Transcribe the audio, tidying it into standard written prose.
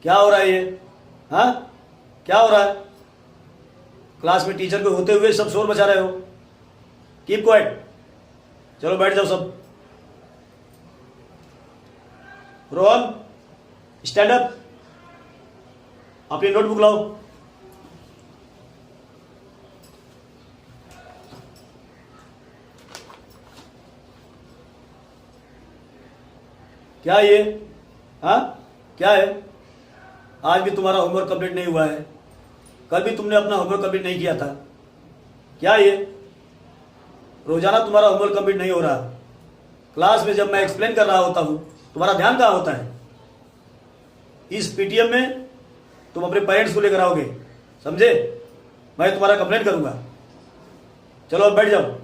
क्या हो रहा है ये? हाँ, क्या हो रहा है? क्लास में टीचर को होते हुए सब शोर मचा रहे हो। Keep quiet. चलो बैठ जाओ सब। Rohan, stand up. अपनी नोटबुक लाओ। क्या ये? हाँ, क्या है? आज भी तुम्हारा होमवर्क कंप्लीट नहीं हुआ है। कल भी तुमने अपना होमवर्क कंप्लीट नहीं किया था। क्या ये? रोजाना तुम्हारा होमवर्क कंप्लीट नहीं हो रहा। क्लास में जब मैं एक्सप्लेन कर रहा होता हूं तुम्हारा ध्यान कहाँ होता है? इस पीटीएम में तुम अपने पेरेंट्स को लेकर आओगे, समझे? मैं तुम्हारा कंप्लेंट करूंगा। चलो अब बैठ जाओ।